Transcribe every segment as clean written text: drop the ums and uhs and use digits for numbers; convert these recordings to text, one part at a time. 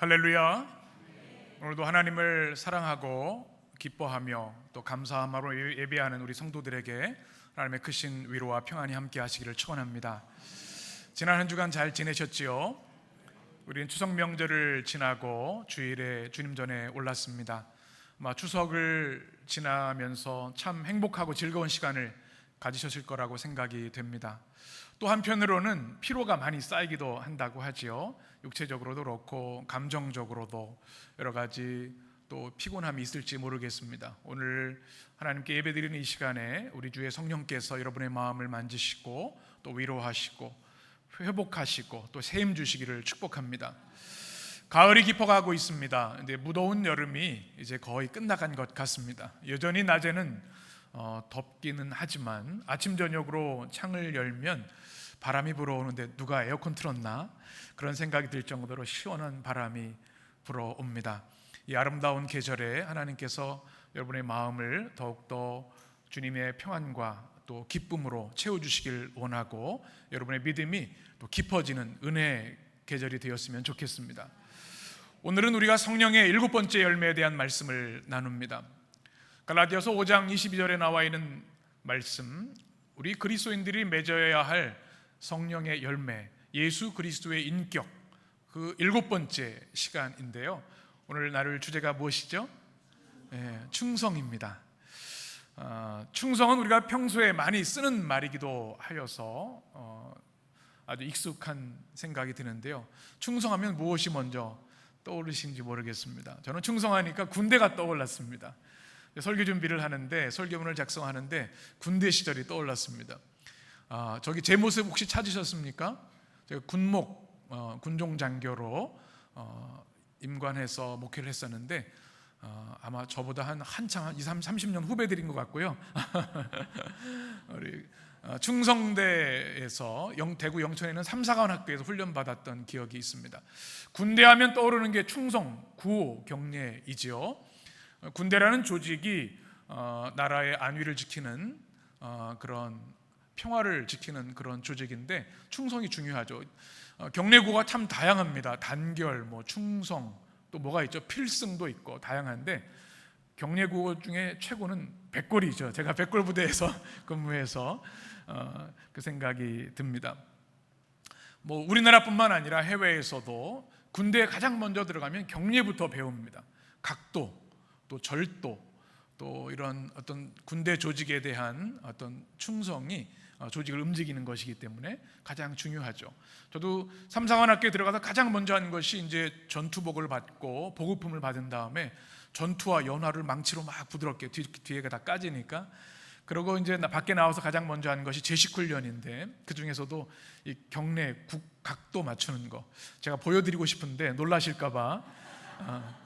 할렐루야. 오늘도 하나님을 사랑하고 기뻐하며 또 감사함으로 예배하는 우리 성도들에게 하나님의 크신 위로와 평안이 함께 하시기를 축원합니다. 지난 한 주간 잘 지내셨지요? 우리는 추석 명절을 지나고 주일에 주님 전에 올랐습니다. 아마 추석을 지나면서 참 행복하고 즐거운 시간을 가지셨을 거라고 생각이 됩니다. 또 한편으로는 피로가 많이 쌓이기도 한다고 하지요. 육체적으로도 그렇고 감정적으로도 여러 가지 또 피곤함이 있을지 모르겠습니다. 오늘 하나님께 예배드리는 이 시간에 우리 주의 성령께서 여러분의 마음을 만지시고 또 위로하시고 회복하시고 또 샘 주시기를 축복합니다. 가을이 깊어가고 있습니다. 근데 무더운 여름이 이제 거의 끝나간 것 같습니다. 여전히 낮에는 덥기는 하지만 아침 저녁으로 창을 열면 바람이 불어오는데 누가 에어컨 틀었나? 그런 생각이 들 정도로 시원한 바람이 불어옵니다. 이 아름다운 계절에 하나님께서 여러분의 마음을 더욱더 주님의 평안과 또 기쁨으로 채워주시길 원하고 여러분의 믿음이 또 깊어지는 은혜의 계절이 되었으면 좋겠습니다. 오늘은 우리가 성령의 7번째 열매에 대한 말씀을 나눕니다. 갈라디아서 5장 22절에 나와 있는 말씀, 우리 그리스도인들이 맺어야 할 성령의 열매, 예수 그리스도의 인격, 그 7번째 시간인데요. 오늘 나눌 주제가 무엇이죠? 충성입니다. 충성은 우리가 평소에 많이 쓰는 말이기도 하여서 아주 익숙한 생각이 드는데요. 충성하면 무엇이 먼저 떠오르시는지 모르겠습니다. 저는 충성하니까 군대가 떠올랐습니다. 설교 준비를 하는데 설교문을 작성하는데 군대 시절이 떠올랐습니다. 저기 제 모습 혹시 찾으셨습니까? 제가 군종장교로 임관해서 목회를 했었는데 아마 저보다 한창 한 30년 후배들인 것 같고요. 우리 충성대에서 대구 영천에는 삼사관학교에서 훈련받았던 기억이 있습니다. 군대하면 떠오르는 게 충성, 구호, 경례이지요. 군대라는 조직이 나라의 안위를 지키는 그런 평화를 지키는 그런 조직인데 충성이 중요하죠. 경례구가 참 다양합니다. 단결, 충성, 또 뭐가 있죠? 필승도 있고 다양한데 경례구 중에 최고는 백골이죠. 제가 백골 부대에서 근무해서 그 생각이 듭니다. 우리나라뿐만 아니라 해외에서도 군대에 가장 먼저 들어가면 경례부터 배웁니다. 각도, 또 절도, 또 이런 어떤 군대 조직에 대한 어떤 충성이 조직을 움직이는 것이기 때문에 가장 중요하죠. 저도 삼사관학교에 들어가서 가장 먼저 한 것이 이제 전투복을 받고 보급품을 받은 다음에 전투와 연화를 망치로 막 부드럽게 뒤에가 다 까지니까 그러고 이제 밖에 나와서 가장 먼저 한 것이 제식훈련인데 그 중에서도 이 경례 각도 맞추는 거 제가 보여드리고 싶은데 놀라실까봐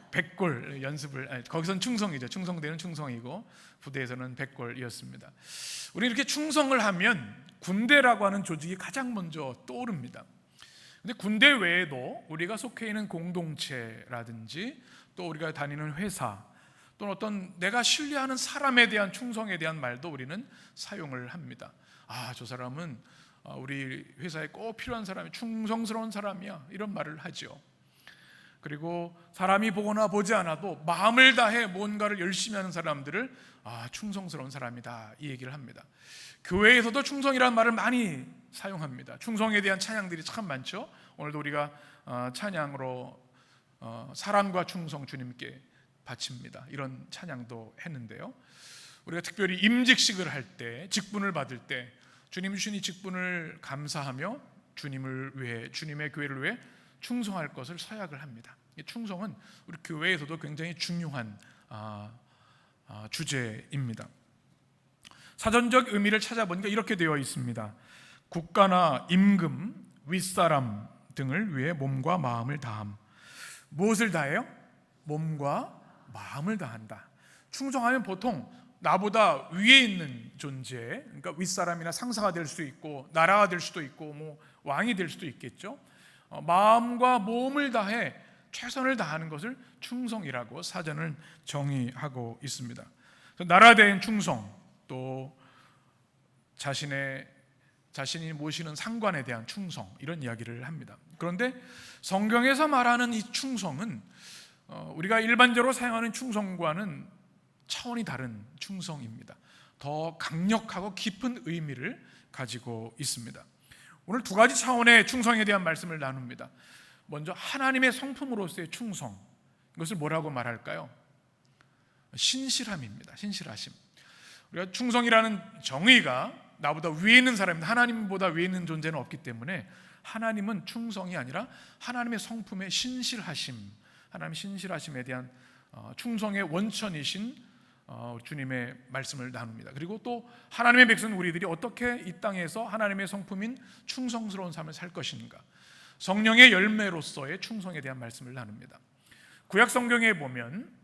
백골 연습을 거기선 충성이죠. 충성대는 충성이고 부대에서는 백골이었습니다. 우리 이렇게 충성을 하면 군대라고 하는 조직이 가장 먼저 떠오릅니다. 근데 군대 외에도 우리가 속해 있는 공동체라든지 또 우리가 다니는 회사 또는 어떤 내가 신뢰하는 사람에 대한 충성에 대한 말도 우리는 사용을 합니다. 저 사람은 우리 회사에 꼭 필요한 사람이 충성스러운 사람이야 이런 말을 하죠. 그리고 사람이 보거나 보지 않아도 마음을 다해 뭔가를 열심히 하는 사람들을 충성스러운 사람이다 이 얘기를 합니다. 교회에서도 충성이라는 말을 많이 사용합니다. 충성에 대한 찬양들이 참 많죠. 오늘도 우리가 찬양으로 사랑과 충성 주님께 바칩니다. 이런 찬양도 했는데요. 우리가 특별히 임직식을 할 때, 직분을 받을 때 주님 주신 이 직분을 감사하며 주님을 위해, 주님의 교회를 위해 충성할 것을 서약을 합니다. 이 충성은 우리 교회에서도 굉장히 중요한 주제입니다. 사전적 의미를 찾아보니까 이렇게 되어 있습니다. 국가나 임금, 윗사람 등을 위해 몸과 마음을 다함. 무엇을 다해요? 몸과 마음을 다한다. 충성하면 보통 나보다 위에 있는 존재, 그러니까 윗사람이나 상사가 될 수도 있고 나라가 될 수도 있고 왕이 될 수도 있겠죠. 마음과 몸을 다해 최선을 다하는 것을 충성이라고 사전을 정의하고 있습니다. 나라에 대한 충성, 또 자신의 자신이 모시는 상관에 대한 충성, 이런 이야기를 합니다. 그런데 성경에서 말하는 이 충성은 우리가 일반적으로 사용하는 충성과는 차원이 다른 충성입니다. 더 강력하고 깊은 의미를 가지고 있습니다. 오늘 두 가지 차원의 충성에 대한 말씀을 나눕니다. 먼저 하나님의 성품으로서의 충성, 이것을 뭐라고 말할까요? 신실함입니다. 신실하심. 우리가 충성이라는 정의가 나보다 위에 있는 사람입니다. 하나님보다 위에 있는 존재는 없기 때문에 하나님은 충성이 아니라 하나님의 성품의 신실하심, 하나님의 신실하심에 대한 충성의 원천이신 주님의 말씀을 나눕니다. 그리고 또 하나님의 백성 우리들이 어떻게 이 땅에서 하나님의 성품인 충성스러운 삶을 살 것인가, 성령의 열매로서의 충성에 대한 말씀을 나눕니다. 구약 성경에 보면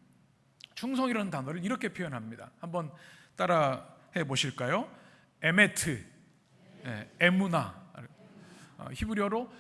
충성이라는 단어를 이렇게 표현합니다. 한번 따라해 보실까요? 에메트, 에무나, 히브리어로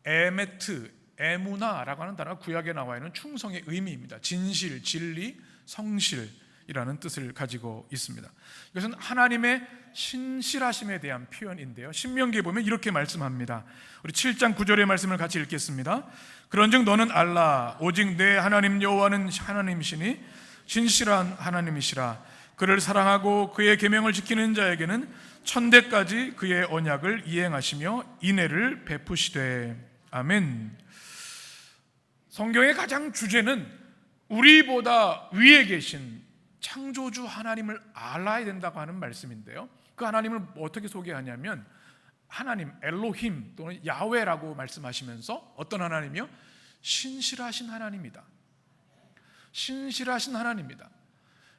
에메트, 에무나라고 하는 단어가 구약에 나와 있는 충성의 의미입니다. 진실, 진리, 성실이라는 뜻을 가지고 있습니다. 이것은 하나님의 신실하심에 대한 표현인데요, 신명기에 보면 이렇게 말씀합니다. 우리 7장 9절의 말씀을 같이 읽겠습니다. 그런즉 너는 알라, 오직 내 하나님 여호와는 하나님이시니 신실한 하나님이시라. 그를 사랑하고 그의 계명을 지키는 자에게는 천대까지 그의 언약을 이행하시며 인애를 베푸시되. 아멘. 성경의 가장 주제는 우리보다 위에 계신 창조주 하나님을 알아야 된다고 하는 말씀인데요, 그 하나님을 어떻게 소개하냐면 하나님, 엘로힘 또는 야훼라고 말씀하시면서 어떤 하나님이요? 신실하신 하나님이다. 신실하신 하나님이다.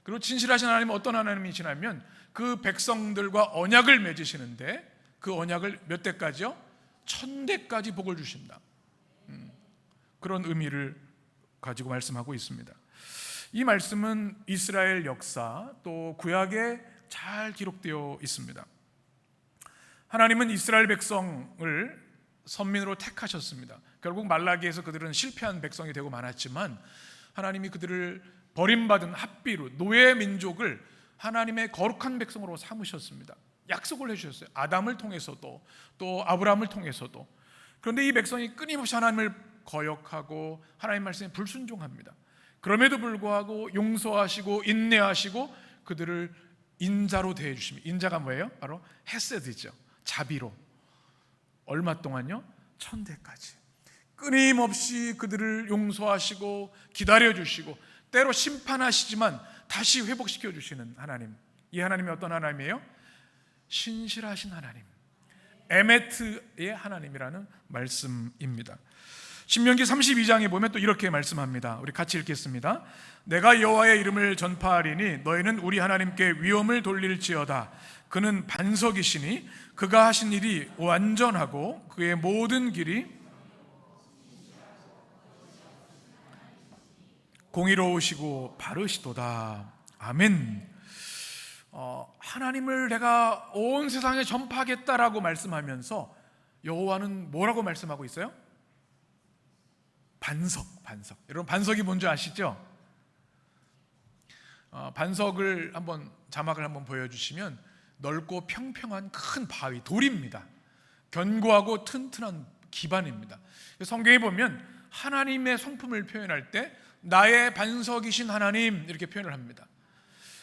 그리고 진실하신 하나님은 어떤 하나님이시냐면 그 백성들과 언약을 맺으시는데 그 언약을 몇 대까지요? 1000대까지 복을 주신다. 그런 의미를 가지고 말씀하고 있습니다. 이 말씀은 이스라엘 역사 또 구약에 잘 기록되어 있습니다. 하나님은 이스라엘 백성을 선민으로 택하셨습니다. 결국 말라기에서 그들은 실패한 백성이 되고 많았지만 하나님이 그들을 버림받은 합비루, 노예 민족을 하나님의 거룩한 백성으로 삼으셨습니다. 약속을 해주셨어요. 아담을 통해서도 또 아브라함을 통해서도. 그런데 이 백성이 끊임없이 하나님을 거역하고 하나님 말씀에 불순종합니다. 그럼에도 불구하고 용서하시고 인내하시고 그들을 인자로 대해주십니다. 인자가 뭐예요? 바로 헤세드죠. 자비로. 얼마 동안요? 1000대까지 끊임없이 그들을 용서하시고 기다려주시고 때로 심판하시지만 다시 회복시켜 주시는 하나님. 이 하나님이 어떤 하나님이에요? 신실하신 하나님, 에메트의 하나님이라는 말씀입니다. 신명기 32장에 보면 또 이렇게 말씀합니다. 우리 같이 읽겠습니다. 내가 여호와의 이름을 전파하리니 너희는 우리 하나님께 위엄을 돌릴지어다. 그는 반석이시니 그가 하신 일이 완전하고 그의 모든 길이 공의로우시고 바르시도다. 아멘. 하나님을 내가 온 세상에 전파하겠다라고 말씀하면서 여호와는 뭐라고 말씀하고 있어요? 반석. 여러분 반석이 뭔지 아시죠? 반석을 한번 자막을 한번 보여주시면 넓고 평평한 큰 바위, 돌입니다. 견고하고 튼튼한 기반입니다. 성경에 보면 하나님의 성품을 표현할 때 나의 반석이신 하나님 이렇게 표현을 합니다.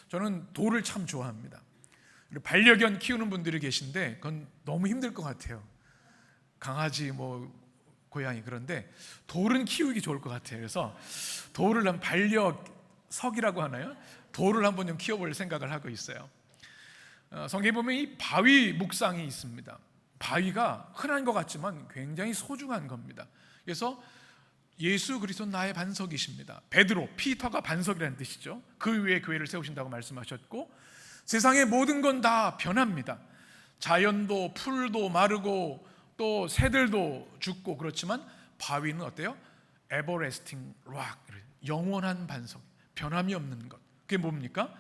저는 돌을 참 좋아합니다. 반려견 키우는 분들이 계신데 그건 너무 힘들 것 같아요. 강아지 고양이. 그런데 돌은 키우기 좋을 것 같아요. 그래서 돌을 한 반려석이라고 하나요? 돌을 한번 좀 키워볼 생각을 하고 있어요. 성경에 보면 이 바위 묵상이 있습니다. 바위가 흔한 것 같지만 굉장히 소중한 겁니다. 그래서 예수 그리스도는 나의 반석이십니다. 베드로, 피터가 반석이라는 뜻이죠. 그 위에 교회를 세우신다고 말씀하셨고 세상의 모든 건 다 변합니다. 자연도 풀도 마르고 또 새들도 죽고 그렇지만 바위는 어때요? 에버레스팅 락, 영원한 반석, 변함이 없는 것. 그게 뭡니까?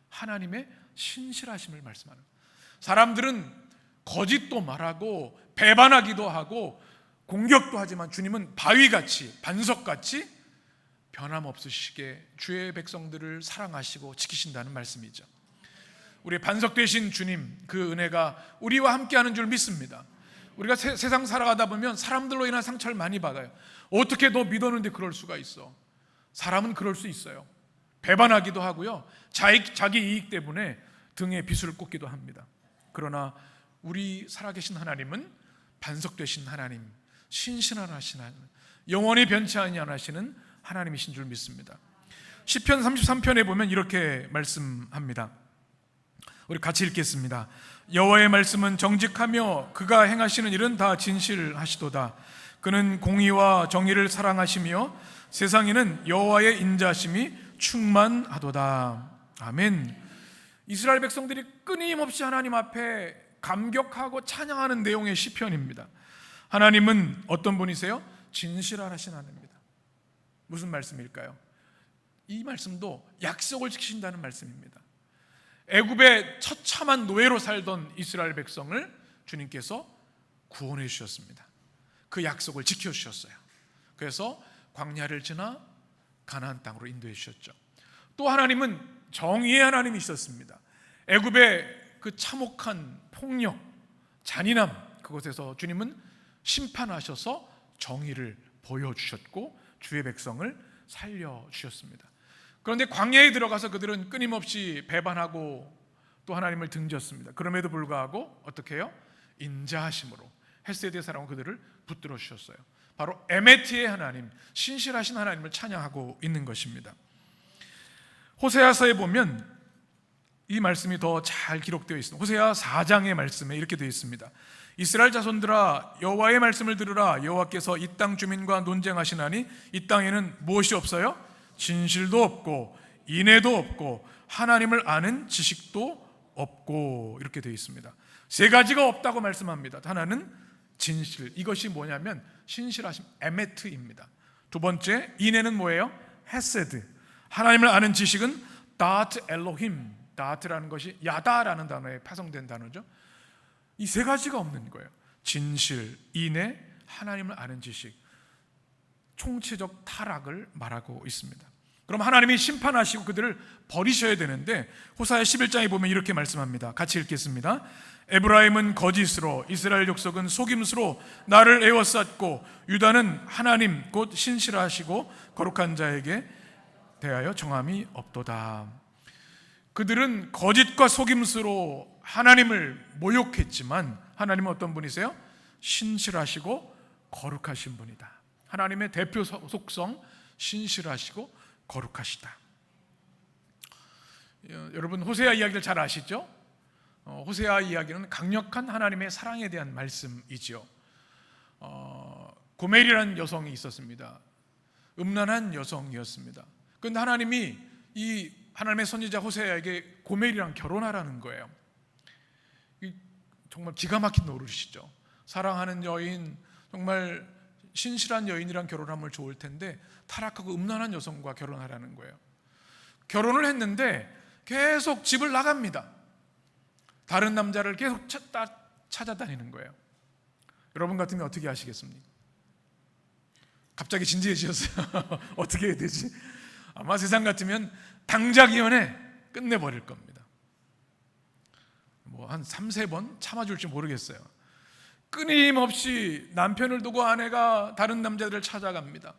하나님의 신실하심을 말씀하는 거예요. 사람들은 거짓도 말하고 배반하기도 하고 공격도 하지만 주님은 바위같이 반석같이 변함없으시게 주의 백성들을 사랑하시고 지키신다는 말씀이죠. 우리 반석 되신 주님 그 은혜가 우리와 함께하는 줄 믿습니다. 우리가 세상 살아가다 보면 사람들로 인한 상처를 많이 받아요. 어떻게 너 믿었는데 그럴 수가 있어? 사람은 그럴 수 있어요. 배반하기도 하고요, 자기 이익 때문에 등에 비수를 꽂기도 합니다. 그러나 우리 살아계신 하나님은 반석 되신 하나님, 신실하신 하나님, 영원히 변치 아니하시는 하나님이신 줄 믿습니다. 시편 33편에 보면 이렇게 말씀합니다. 우리 같이 읽겠습니다. 여호와의 말씀은 정직하며 그가 행하시는 일은 다 진실하시도다. 그는 공의와 정의를 사랑하시며 세상에는 여호와의 인자심이 충만하도다. 아멘. 이스라엘 백성들이 끊임없이 하나님 앞에 감격하고 찬양하는 내용의 시편입니다. 하나님은 어떤 분이세요? 진실하신 하나님입니다. 무슨 말씀일까요? 이 말씀도 약속을 지키신다는 말씀입니다. 애굽의 처참한 노예로 살던 이스라엘 백성을 주님께서 구원해 주셨습니다. 그 약속을 지켜주셨어요. 그래서 광야를 지나 가나안 땅으로 인도해 주셨죠. 또 하나님은 정의의 하나님이 있었습니다. 애굽의 그 참혹한 폭력, 잔인함, 그곳에서 주님은 심판하셔서 정의를 보여주셨고 주의 백성을 살려주셨습니다. 그런데 광야에 들어가서 그들은 끊임없이 배반하고 또 하나님을 등졌습니다. 그럼에도 불구하고 어떻게 해요? 인자하심으로 헷세드의 사랑으로 그들을 붙들어 주셨어요. 바로 에메트의 하나님, 신실하신 하나님을 찬양하고 있는 것입니다. 호세아서에 보면 이 말씀이 더 잘 기록되어 있습니다. 호세아 4장의 말씀에 이렇게 되어 있습니다. 이스라엘 자손들아, 여호와의 말씀을 들으라. 여호와께서 이 땅 주민과 논쟁하시나니 이 땅에는 무엇이 없어요? 진실도 없고 인애도 없고 하나님을 아는 지식도 없고, 이렇게 되어 있습니다. 세 가지가 없다고 말씀합니다. 하나는 진실, 이것이 뭐냐면 신실하심, 에메트입니다. 두 번째, 인애는 뭐예요? 헤세드. 하나님을 아는 지식은 다트 엘로힘, 다트라는 것이 야다라는 단어에 파송된 단어죠. 이 세 가지가 없는 거예요. 진실, 인애, 하나님을 아는 지식. 총체적 타락을 말하고 있습니다. 그럼 하나님이 심판하시고 그들을 버리셔야 되는데 호사야 11장에 보면 이렇게 말씀합니다. 같이 읽겠습니다. 에브라임은 거짓으로, 이스라엘 족속은 속임수로 나를 에워쌌고 유다는 하나님 곧 신실하시고 거룩한 자에게 대하여 정함이 없도다. 그들은 거짓과 속임수로 하나님을 모욕했지만 하나님은 어떤 분이세요? 신실하시고 거룩하신 분이다. 하나님의 대표 속성, 신실하시고 거룩하시다. 여러분 호세아 이야기를 잘 아시죠? 호세아 이야기는 강력한 하나님의 사랑에 대한 말씀이죠. 고멜이라는 여성이 있었습니다. 음란한 여성이었습니다. 그런데 하나님이 이 하나님의 선지자 호세아에게 고멜이랑 결혼하라는 거예요. 정말 기가 막힌 노릇이죠. 사랑하는 여인, 정말 신실한 여인이랑 결혼하면 좋을 텐데 타락하고 음란한 여성과 결혼하라는 거예요. 결혼을 했는데 계속 집을 나갑니다. 다른 남자를 계속 찾아다니는 거예요. 여러분 같으면 어떻게 하시겠습니까? 갑자기 진지해지셨어요. 어떻게 해야 되지? 아마 세상 같으면 당자기연에 끝내버릴 겁니다. 뭐 한 3-4번 참아줄지 모르겠어요. 끊임없이 남편을 두고 아내가 다른 남자들을 찾아갑니다.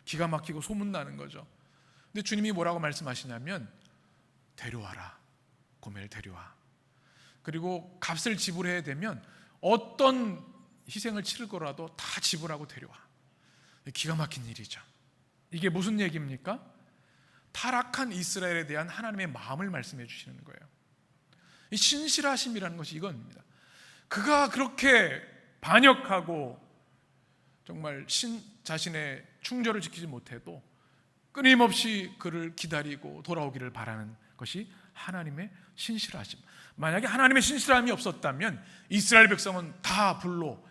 기가 막히고 소문나는 거죠. 근데 주님이 뭐라고 말씀하시냐면 데려와라. 고멜 데려와. 그리고 값을 지불해야 되면 어떤 희생을 치를 거라도 다 지불하고 데려와. 기가 막힌 일이죠. 이게 무슨 얘기입니까? 타락한 이스라엘에 대한 하나님의 마음을 말씀해 주시는 거예요. 이 신실하심이라는 것이 이겁니다. 그가 그렇게 반역하고 정말 자신의 충절을 지키지 못해도 끊임없이 그를 기다리고 돌아오기를 바라는 것이 하나님의 신실하심. 만약에 하나님의 신실함이 없었다면 이스라엘 백성은 다 불로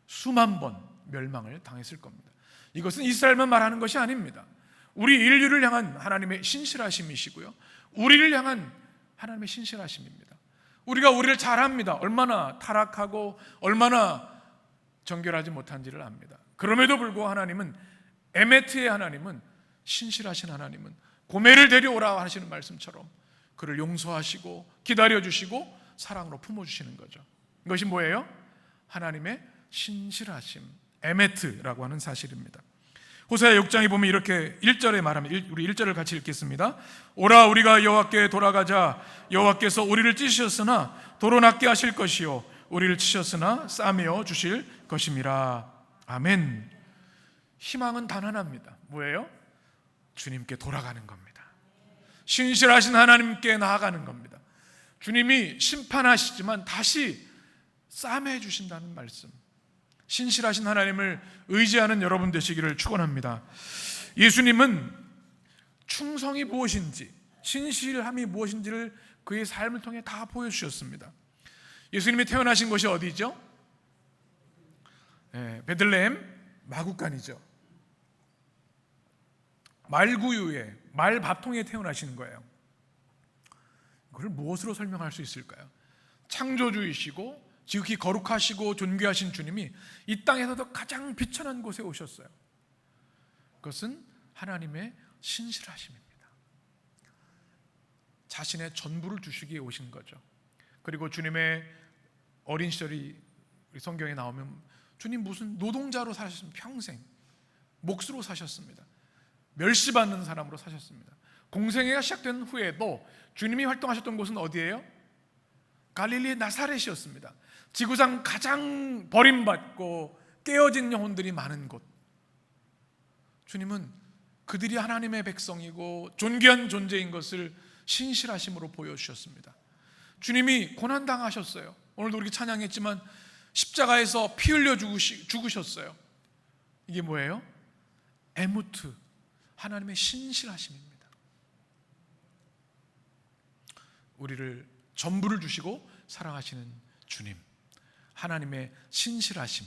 수만 번 멸망을 당했을 겁니다. 이것은 이스라엘만 말하는 것이 아닙니다. 우리 인류를 향한 하나님의 신실하심이시고요, 우리를 향한 하나님의 신실하심입니다. 우리가 우리를 잘 압니다. 얼마나 타락하고 얼마나 정결하지 못한지를 압니다. 그럼에도 불구하고 하나님은, 에메트의 하나님은, 신실하신 하나님은 고멜을 데려오라 하시는 말씀처럼 그를 용서하시고 기다려주시고 사랑으로 품어주시는 거죠. 이것이 뭐예요? 하나님의 신실하심, 에메트라고 하는 사실입니다. 호세아 6장에 보면 이렇게 1절에 말하면, 우리 1절을 같이 읽겠습니다. 오라 우리가 여호와께 돌아가자. 여호와께서 우리를 찢으셨으나 도로 낫게 하실 것이요 우리를 치셨으나 싸매어 주실 것임이라. 아멘. 희망은 단 하나입니다. 뭐예요? 주님께 돌아가는 겁니다. 신실하신 하나님께 나아가는 겁니다. 주님이 심판하시지만 다시 싸매어 주신다는 말씀. 신실하신 하나님을 의지하는 여러분 되시기를 축원합니다. 예수님은 충성이 무엇인지, 신실함이 무엇인지를 그의 삶을 통해 다 보여주셨습니다. 예수님이 태어나신 곳이 어디죠? 베들레헴 마구간이죠. 말구유에, 말밥통에 태어나시는 거예요. 그걸 무엇으로 설명할 수 있을까요? 창조주이시고 지극히 거룩하시고 존귀하신 주님이 이 땅에서도 가장 비천한 곳에 오셨어요. 그것은 하나님의 신실하심입니다. 자신의 전부를 주시기에 오신 거죠. 그리고 주님의 어린 시절이 성경에 나오면 주님 무슨 노동자로 사셨습니다. 평생 몫으로 사셨습니다. 멸시받는 사람으로 사셨습니다. 공생애가 시작된 후에도 주님이 활동하셨던 곳은 어디예요? 갈릴리의 나사렛이었습니다. 지구상 가장 버림받고 깨어진 영혼들이 많은 곳. 주님은 그들이 하나님의 백성이고 존귀한 존재인 것을 신실하심으로 보여주셨습니다. 주님이 고난당하셨어요. 오늘도 우리 찬양했지만 십자가에서 피 흘려 죽으셨어요. 이게 뭐예요? 에무트, 하나님의 신실하심입니다. 우리를 전부를 주시고 사랑하시는 주님, 하나님의 신실하심,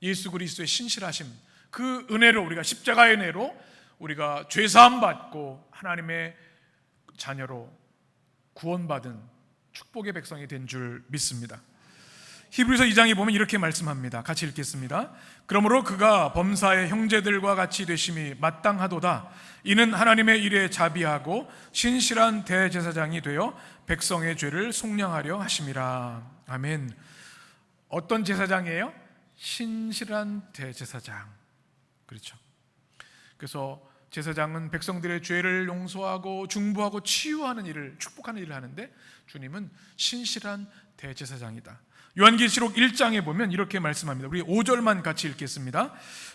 예수 그리스도의 신실하심, 그 은혜로, 우리가 십자가의 은혜로 우리가 죄사함 받고 하나님의 자녀로 구원받은 축복의 백성이 된 줄 믿습니다. 히브리서 2장에 보면 이렇게 말씀합니다. 같이 읽겠습니다. 그러므로 그가 범사의 형제들과 같이 되심이 마땅하도다. 이는 하나님의 일에 자비하고 신실한 대제사장이 되어 백성의 죄를 속량하려 하심이라. 아멘. 어떤 제사장이에요? 신실한 대제사장. 그렇죠. 그래서 제사장은 백성들의 죄를 용서하고 중보하고 치유하는 일을, 축복하는 일을 하는데 주님은 신실한 대제사장이다. 요한계시록 1장에 보면 이렇게 말씀합니다. 우리 5절만 같이 읽겠습니다.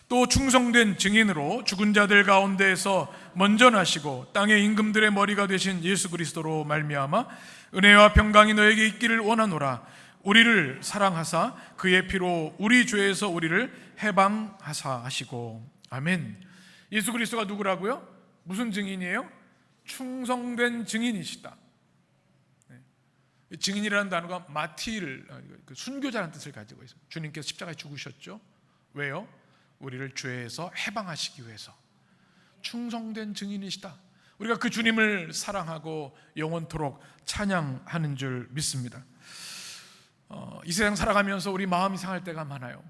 또 충성된 증인으로 죽은 자들 가운데에서 먼저 나시고 땅의 임금들의 머리가 되신 예수 그리스도로 말미암아 은혜와 평강이 너에게 있기를 원하노라. 우리를 사랑하사 그의 피로 우리 죄에서 우리를 해방하사 하시고. 아멘. 예수 그리스도가 누구라고요? 무슨 증인이에요? 충성된 증인이시다. 증인이라는 단어가 마티를, 순교자라는 뜻을 가지고 있습니다. 주님께서 십자가에 죽으셨죠. 왜요? 우리를 죄에서 해방하시기 위해서. 충성된 증인이시다. 우리가 그 주님을 사랑하고 영원토록 찬양하는 줄 믿습니다. 이 세상 살아가면서 우리 마음이 상할 때가 많아요.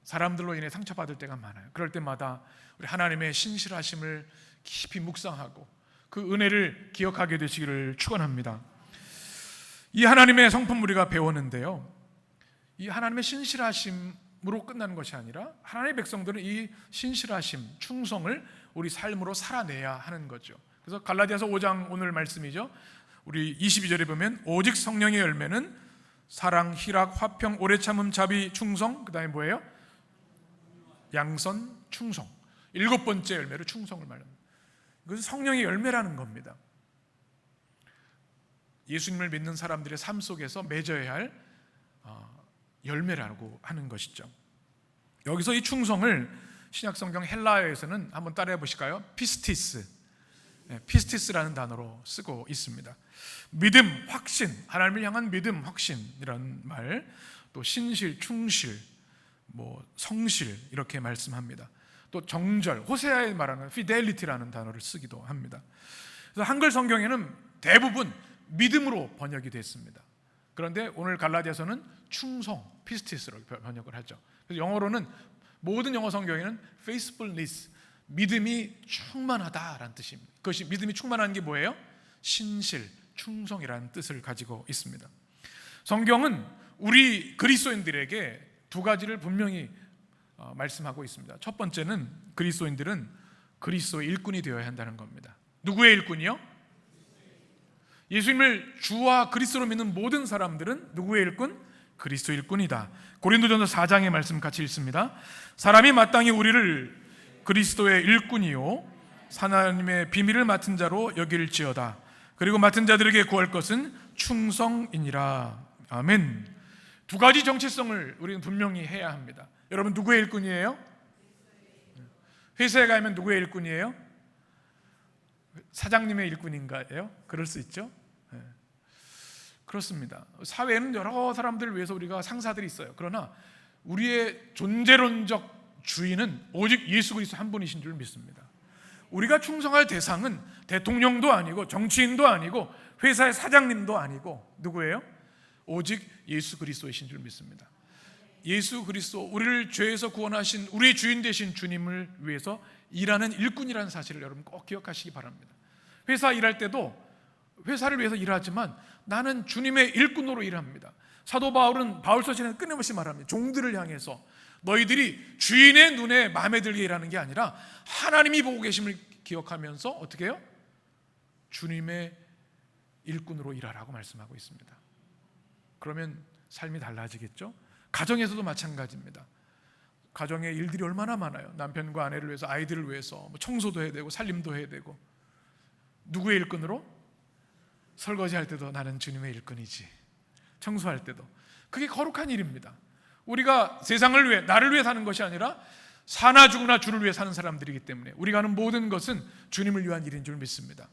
사람들로 인해 상처받을 때가 많아요. 그럴 때마다 우리 하나님의 신실하심을 깊이 묵상하고 그 은혜를 기억하게 되시기를 축원합니다. 이 하나님의 성품 우리가 배웠는데요, 이 하나님의 신실하심으로 끝나는 것이 아니라 하나님의 백성들은 이 신실하심, 충성을 우리 삶으로 살아내야 하는 거죠. 그래서 갈라디아서 5장 오늘 말씀이죠. 우리 22절에 보면 오직 성령의 열매는 사랑, 희락, 화평, 오래 참음, 자비, 충성, 그 다음에 뭐예요? 양선, 충성. 7번째 열매로 충성을 말합니다. 이것은 성령의 열매라는 겁니다. 예수님을 믿는 사람들의 삶 속에서 맺어야 할 열매라고 하는 것이죠. 여기서 이 충성을 신약성경 헬라어에서는 한번 따라해 보실까요? 피스티스, 피스티스라는 단어로 쓰고 있습니다. 믿음, 확신, 하나님을 향한 믿음, 확신이라는 말, 또 신실, 충실, 성실 이렇게 말씀합니다. 또 정절, 호세아에 말하는 fidelity라는 단어를 쓰기도 합니다. 그래서 한글 성경에는 대부분 믿음으로 번역이 됐습니다. 그런데 오늘 갈라디아서는 충성, 피스티스로 번역을 하죠. 그래서 영어로는 모든 영어 성경에는 faithfulness, 믿음이 충만하다라는 뜻입니다. 그것이 믿음이 충만한 게 뭐예요? 신실, 충성이라는 뜻을 가지고 있습니다. 성경은 우리 그리스도인들에게 두 가지를 분명히 말씀하고 있습니다. 첫 번째는 그리스도인들은 그리스도의 일꾼이 되어야 한다는 겁니다. 누구의 일꾼이요? 예수님을 주와 그리스도로 믿는 모든 사람들은 누구의 일꾼? 그리스도 일꾼이다. 고린도전서 4장의 말씀 같이 읽습니다. 사람이 마땅히 우리를 그리스도의 일꾼이요 하나님의 비밀을 맡은 자로 여길지어다. 그리고 맡은 자들에게 구할 것은 충성이니라. 아멘. 두 가지 정체성을 우리는 분명히 해야 합니다. 여러분, 누구의 일꾼이에요? 회사에 가면 누구의 일꾼이에요? 사장님의 일꾼인가요? 그럴 수 있죠. 그렇습니다. 사회에는 여러 사람들을 위해서 우리가 상사들이 있어요. 그러나 우리의 존재론적 주인은 오직 예수 그리스도 한 분이신 줄 믿습니다. 우리가 충성할 대상은 대통령도 아니고 정치인도 아니고 회사의 사장님도 아니고 누구예요? 오직 예수 그리스도이신 줄 믿습니다. 예수 그리스도, 우리를 죄에서 구원하신 우리의 주인 되신 주님을 위해서 일하는 일꾼이라는 사실을 여러분 꼭 기억하시기 바랍니다. 회사 일할 때도 회사를 위해서 일하지만 나는 주님의 일꾼으로 일합니다. 사도 바울은 바울서신에서 끊임없이 말합니다. 종들을 향해서 너희들이 주인의 눈에 마음에 들게 일하는 게 아니라 하나님이 보고 계심을 기억하면서 어떻게 해요? 주님의 일꾼으로 일하라고 말씀하고 있습니다. 그러면 삶이 달라지겠죠? 가정에서도 마찬가지입니다. 가정의 일들이 얼마나 많아요. 남편과 아내를 위해서, 아이들을 위해서 청소도 해야 되고 살림도 해야 되고. 누구의 일꾼으로? 설거지할 때도 나는 주님의 일꾼이지. 청소할 때도. 그게 거룩한 일입니다. 우리가 세상을 위해, 나를 위해 사는 것이 아니라 사나 죽으나 주를 위해 사는 사람들이기 때문에 우리가 하는 모든 것은 주님을 위한 일인 줄 믿습니다.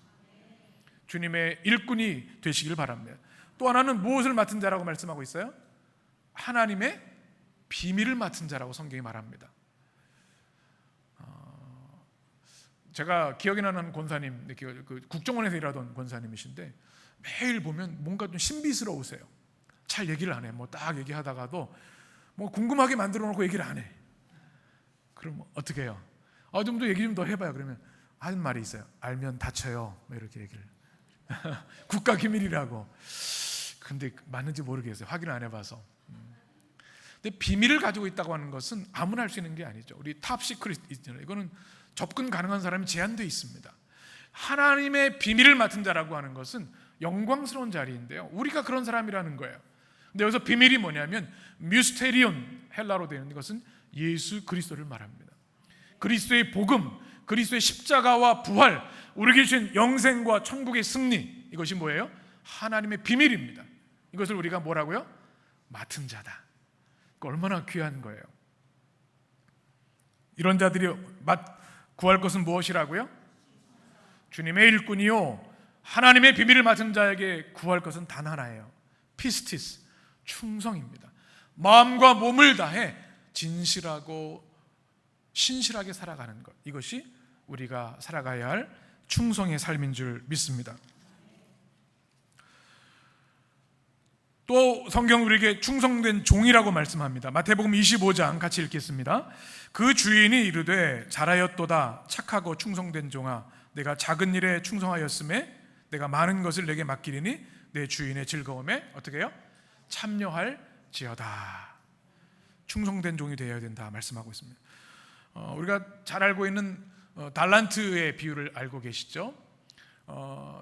주님의 일꾼이 되시길 바랍니다. 또 하나는 무엇을 맡은 자라고 말씀하고 있어요? 하나님의 비밀을 맡은 자라고 성경이 말합니다. 제가 기억이 나는 권사님, 국정원에서 일하던 권사님이신데 매일 보면 뭔가 좀 신비스러우세요. 잘 얘기를 안 해. 딱 얘기하다가도 궁금하게 만들어 놓고 얘기를 안 해. 그럼 어떻게 해요? 좀 더 얘기 좀 더 해봐요. 그러면 하는 말이 있어요. 알면 다쳐요. 이렇게 얘기를. 국가 기밀이라고. 근데 맞는지 모르겠어요. 확인을 안 해봐서. 근데 비밀을 가지고 있다고 하는 것은 아무나 할 수 있는 게 아니죠. 우리 탑 시크릿 있잖아요. 이거는 접근 가능한 사람이 제한되어 있습니다. 하나님의 비밀을 맡은 자라고 하는 것은 영광스러운 자리인데요, 우리가 그런 사람이라는 거예요. 근데 여기서 비밀이 뭐냐면 미스테리온, 헬라로 되어 있는 것은 예수 그리스도를 말합니다. 그리스도의 복음, 그리스도의 십자가와 부활, 우리에게 주신 영생과 천국의 승리, 이것이 뭐예요? 하나님의 비밀입니다. 이것을 우리가 뭐라고요? 맡은 자다. 얼마나 귀한 거예요. 이런 자들이 구할 것은 무엇이라고요? 주님의 일꾼이요 하나님의 비밀을 맡은 자에게 구할 것은 단 하나예요. 피스티스, 충성입니다. 마음과 몸을 다해 진실하고 신실하게 살아가는 것, 이것이 우리가 살아가야 할 충성의 삶인 줄 믿습니다. 또 성경 우리에게 충성된 종이라고 말씀합니다. 마태복음 25장 같이 읽겠습니다. 그 주인이 이르되 잘하였도다 착하고 충성된 종아, 내가 작은 일에 충성하였음에 내가 많은 것을 내게 맡기리니 내 주인의 즐거움에 어떻게 해요? 참여할지어다. 충성된 종이 되어야 된다 말씀하고 있습니다. 우리가 잘 알고 있는 달란트의 비유를 알고 계시죠?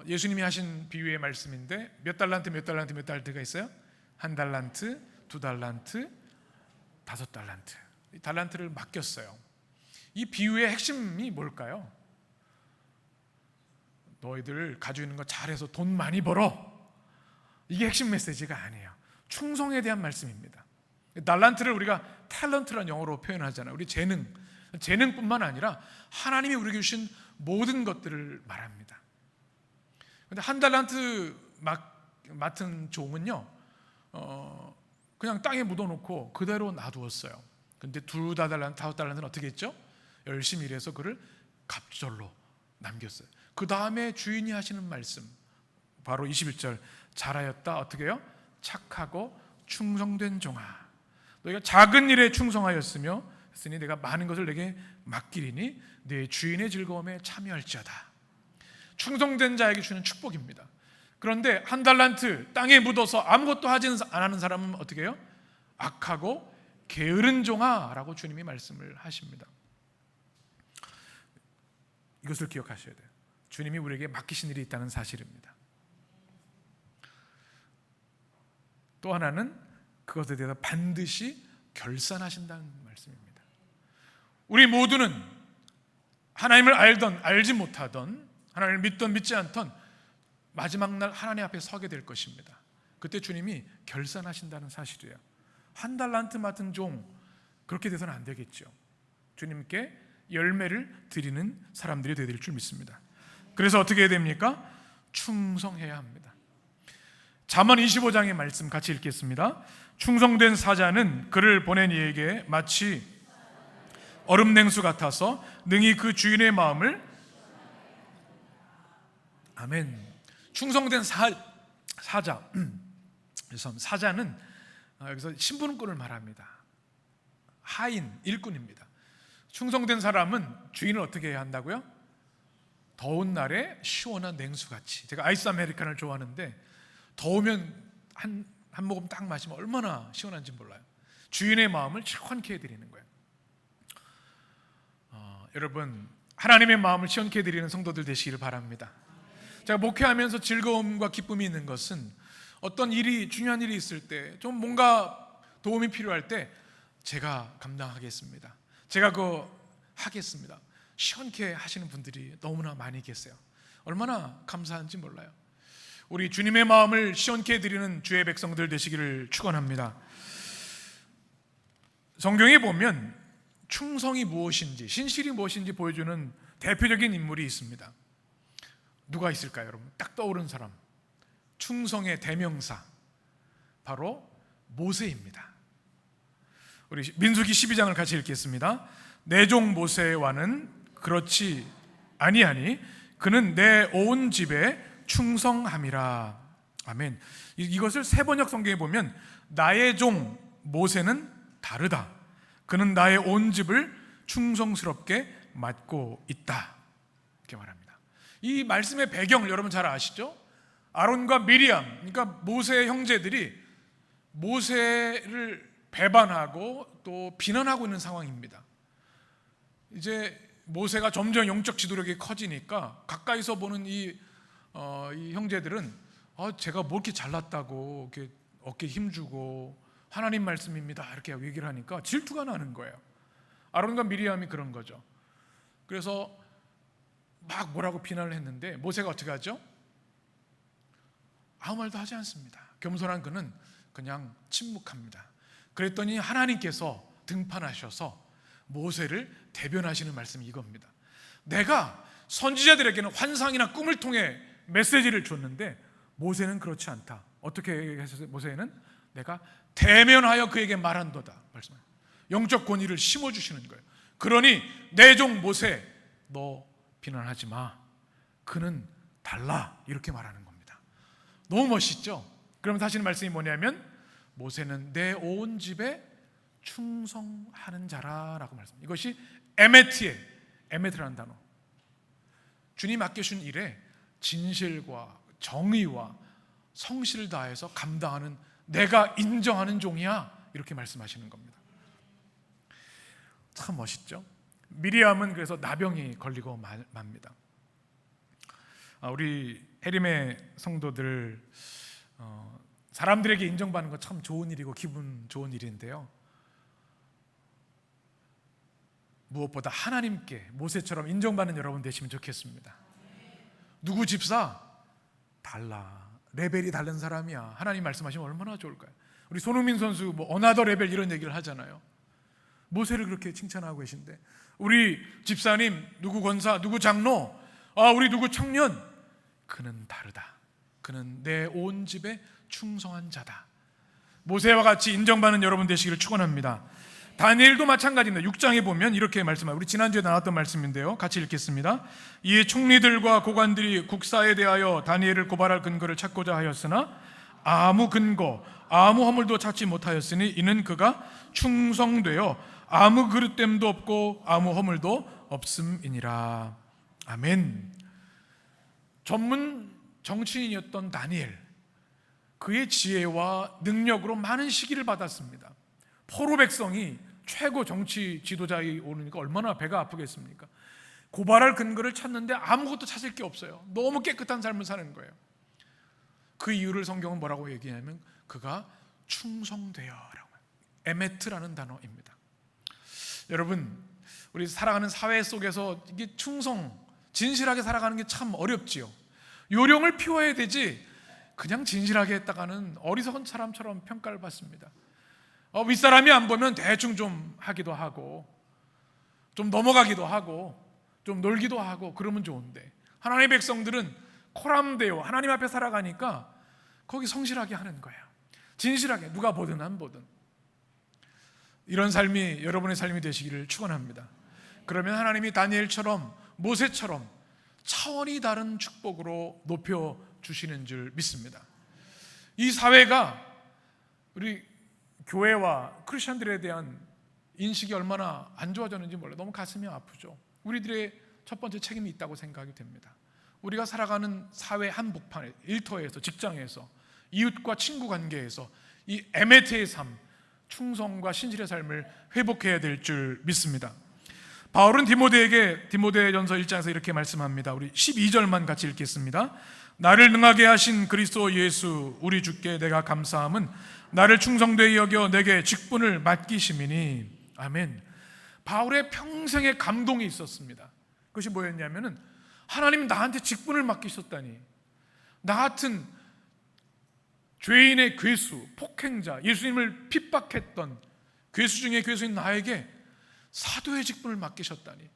예수님이 하신 비유의 말씀인데 몇 달란트가 있어요? 1달란트, 2달란트, 5달란트. 이 달란트를 맡겼어요. 이 비유의 핵심이 뭘까요? 너희들 가지고 있는 거 잘해서 돈 많이 벌어. 이게 핵심 메시지가 아니에요. 충성에 대한 말씀입니다. 달란트를 우리가 탤런트라는 영어로 표현하잖아요. 우리 재능뿐만 아니라 하나님이 우리에게 주신 모든 것들을 말합니다. 근데 1달란트 맡은 종은요, 그냥 땅에 묻어놓고 그대로 놔두었어요. 근데 2달란트, 5달란트는 어떻게 했죠? 열심히 일해서 그를 갑절로 남겼어요. 그 다음에 주인이 하시는 말씀, 바로 21절, 잘하였다, 어떻게 해요? 착하고 충성된 종아, 너희가 작은 일에 충성하였으며 했으니 내가 많은 것을 내게 맡기리니 내 주인의 즐거움에 참여할지어다. 충성된 자에게 주는 축복입니다. 그런데 한 달란트 땅에 묻어서 아무것도 하지 않는 사람은 어떻게 해요? 악하고 게으른 종아라고 주님이 말씀을 하십니다. 이것을 기억하셔야 돼요. 주님이 우리에게 맡기신 일이 있다는 사실입니다. 또 하나는 그것에 대해서 반드시 결산하신다는 말씀입니다. 우리 모두는 하나님을 알던 알지 못하던, 하나님을 믿던 믿지 않던 마지막 날 하나님 앞에 서게 될 것입니다. 그때 주님이 결산하신다는 사실이에요. 한 달란트 맡은 종, 그렇게 돼서는 안 되겠죠. 주님께 열매를 드리는 사람들이 되어야 될 줄 믿습니다. 그래서 어떻게 해야 됩니까? 충성해야 합니다. 잠언 25장의 말씀 같이 읽겠습니다. 충성된 사자는 그를 보낸 이에게 마치 얼음 냉수 같아서 능히 그 주인의 마음을. 아멘. 충성된 사자. 그래서 사자는 여기서 신분권을 말합니다. 하인, 일꾼입니다. 충성된 사람은 주인을 어떻게 해야 한다고요? 더운 날에 시원한 냉수같이. 제가 아이스 아메리카노를 좋아하는데 더우면 한 모금 딱 마시면 얼마나 시원한지 몰라요. 주인의 마음을 시원케 해드리는 거예요. 여러분, 하나님의 마음을 시원케 해드리는 성도들 되시기를 바랍니다. 제가 목회하면서 즐거움과 기쁨이 있는 것은 어떤 일이, 중요한 일이 있을 때, 좀 뭔가 도움이 필요할 때 제가 감당하겠습니다, 제가 그거 하겠습니다, 시원케 하시는 분들이 너무나 많이 계세요. 얼마나 감사한지 몰라요. 우리 주님의 마음을 시원케 해드리는 주의 백성들 되시기를 축원합니다. 성경에 보면 충성이 무엇인지, 신실이 무엇인지 보여주는 대표적인 인물이 있습니다. 누가 있을까요, 여러분? 딱 떠오른 사람, 충성의 대명사, 바로 모세입니다. 우리 민수기 12장을 같이 읽겠습니다. 내 종 모세와는 그렇지 아니하니 그는 내 온 집에 충성함이라. 아멘. 이것을 세번역 성경에 보면 나의 종 모세는 다르다, 그는 나의 온 집을 충성스럽게 맡고 있다, 이렇게 말합니다. 이 말씀의 배경을 여러분 잘 아시죠? 아론과 미리암, 그러니까 모세의 형제들이 모세를 배반하고 또 비난하고 있는 상황입니다. 이제 모세가 점점 영적 지도력이 커지니까 가까이서 보는 이 형제들은 제가 뭐 이렇게 잘났다고 이렇게 어깨에 힘주고 하나님 말씀입니다 이렇게 얘기를 하니까 질투가 나는 거예요. 아론과 미리암이 그런 거죠. 그래서 막 뭐라고 비난을 했는데 모세가 어떻게 하죠? 아무 말도 하지 않습니다. 겸손한 그는 그냥 침묵합니다. 그랬더니 하나님께서 등판하셔서 모세를 대변하시는 말씀이 이겁니다. 내가 선지자들에게는 환상이나 꿈을 통해 메시지를 줬는데 모세는 그렇지 않다. 어떻게 했어요? 모세는 내가 대면하여 그에게 말한도다 말씀해요. 영적 권위를 심어주시는 거예요. 그러니 내 종 모세, 너 비난하지 마, 그는 달라, 이렇게 말하는 겁니다. 너무 멋있죠? 그럼 하시는 말씀이 뭐냐면 모세는 내 온 집에 충성하는 자라라고 말씀합니다. 이것이 에메트라는 단어. 주님 맡겨준 일에 진실과 정의와 성실을 다해서 감당하는 내가 인정하는 종이야, 이렇게 말씀하시는 겁니다. 참 멋있죠? 미리암은 그래서 나병이 걸리고 맙니다. 우리 해림의 성도들, 사람들에게 인정받는 거 참 좋은 일이고 기분 좋은 일인데요, 무엇보다 하나님께 모세처럼 인정받는 여러분 되시면 좋겠습니다. 누구 집사? 달라, 레벨이 다른 사람이야. 하나님 말씀하시면 얼마나 좋을까요? 우리 손흥민 선수 어나더 레벨 이런 얘기를 하잖아요. 모세를 그렇게 칭찬하고 계신데, 우리 집사님, 누구 권사, 누구 장로, 우리 누구 청년, 그는 다르다, 그는 내 온 집에 충성한 자다. 모세와 같이 인정받는 여러분 되시기를 축원합니다. 다니엘도 마찬가지입니다. 6장에 보면 이렇게 말씀합니다. 우리 지난주에 나왔던 말씀인데요, 같이 읽겠습니다. 이에 총리들과 고관들이 국사에 대하여 다니엘을 고발할 근거를 찾고자 하였으나 아무 근거, 아무 허물도 찾지 못하였으니 이는 그가 충성되어 아무 그릇됨도 없고 아무 허물도 없음이니라. 아멘. 전문 정치인이었던 다니엘, 그의 지혜와 능력으로 많은 시기를 받았습니다. 포로 백성이 최고 정치 지도자에 오르니까 얼마나 배가 아프겠습니까? 고발할 근거를 찾는데 아무것도 찾을 게 없어요. 너무 깨끗한 삶을 사는 거예요. 그 이유를 성경은 뭐라고 얘기하냐면 그가 충성되어라고, 에메트라는 단어입니다. 여러분, 우리 살아가는 사회 속에서 이게 진실하게 살아가는 게 참 어렵지요. 요령을 피워야 되지 그냥 진실하게 했다가는 어리석은 사람처럼 평가를 받습니다. 윗사람이 안 보면 대충 좀 하기도 하고 좀 넘어가기도 하고 좀 놀기도 하고 그러면 좋은데, 하나님의 백성들은 코람데오 하나님 앞에 살아가니까 거기 성실하게 하는 거야. 진실하게, 누가 보든 안 보든. 이런 삶이 여러분의 삶이 되시기를 축원합니다. 그러면 하나님이 다니엘처럼 모세처럼 차원이 다른 축복으로 높여주시는 줄 믿습니다. 이 사회가 우리 교회와 크리스천들에 대한 인식이 얼마나 안 좋아졌는지 몰라요. 너무 가슴이 아프죠. 우리들의 첫 번째 책임이 있다고 생각이 됩니다. 우리가 살아가는 사회 한복판에, 일터에서, 직장에서, 이웃과 친구 관계에서 이 에메트의 삶, 충성과 신실의 삶을 회복해야 될 줄 믿습니다. 바울은 디모데전서 1장에서 이렇게 말씀합니다. 우리 12절만 같이 읽겠습니다. 나를 능하게 하신 그리스도 예수 우리 주께 내가 감사함은 나를 충성되이 여겨 내게 직분을 맡기심이니. 아멘. 바울의 평생의 감동이 있었습니다. 그것이 뭐였냐면은 하나님 나한테 직분을 맡기셨다니, 나 같은 죄인의 괴수, 폭행자, 예수님을 핍박했던 괴수 중에 괴수인 나에게 사도의 직분을 맡기셨다니.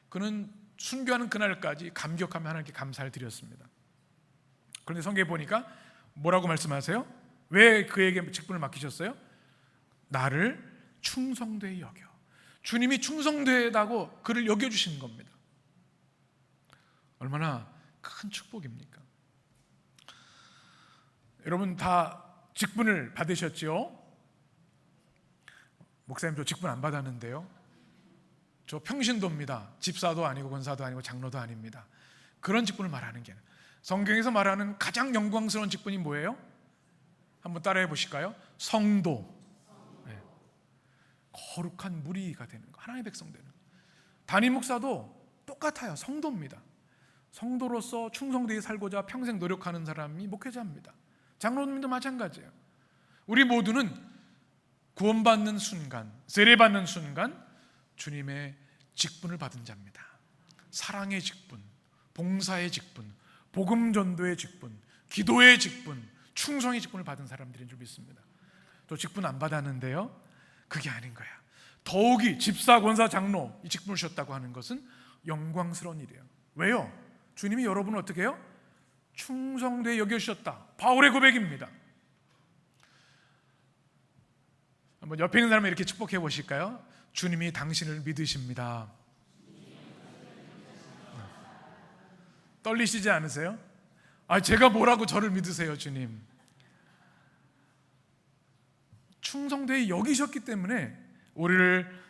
그는 순교하는 그날까지 감격하며 하나님께 감사를 드렸습니다. 그런데 성경에 보니까 뭐라고 말씀하세요? 왜 그에게 직분을 맡기셨어요? 나를 충성되이 여겨. 주님이 충성되다고 그를 여겨주신 겁니다. 얼마나 큰 축복입니까? 여러분 다 직분을 받으셨죠? 목사님 저 직분 안 받았는데요. 저 평신도입니다. 집사도 아니고 권사도 아니고 장로도 아닙니다. 그런 직분을 말하는 게 아니라 성경에서 말하는 가장 영광스러운 직분이 뭐예요? 한번 따라해 보실까요? 성도. 네. 거룩한 무리가 되는 거, 하나님의 백성 되는 거. 담임 목사도 똑같아요. 성도입니다. 성도로서 충성되게 살고자 평생 노력하는 사람이 목회자입니다. 장로님도 마찬가지예요. 우리 모두는 구원받는 순간, 세례받는 순간 주님의 직분을 받은 자입니다. 사랑의 직분, 봉사의 직분, 복음 전도의 직분, 기도의 직분, 충성의 직분을 받은 사람들인 줄 믿습니다. 또 직분 안 받았는데요, 그게 아닌 거야. 더욱이 집사, 권사, 장로 이 직분을 주셨다고 하는 것은 영광스러운 일이에요. 왜요? 주님이 여러분을 어떻게 해요? 충성되게 여겨주셨다. 바울의 고백입니다. 한번 옆에 있는 사람을 이렇게 축복해 보실까요? 주님이 당신을 믿으십니다. 떨리시지 않으세요? 제가 뭐라고 저를 믿으세요, 주님? 충성되게 여기셨기 때문에 우리를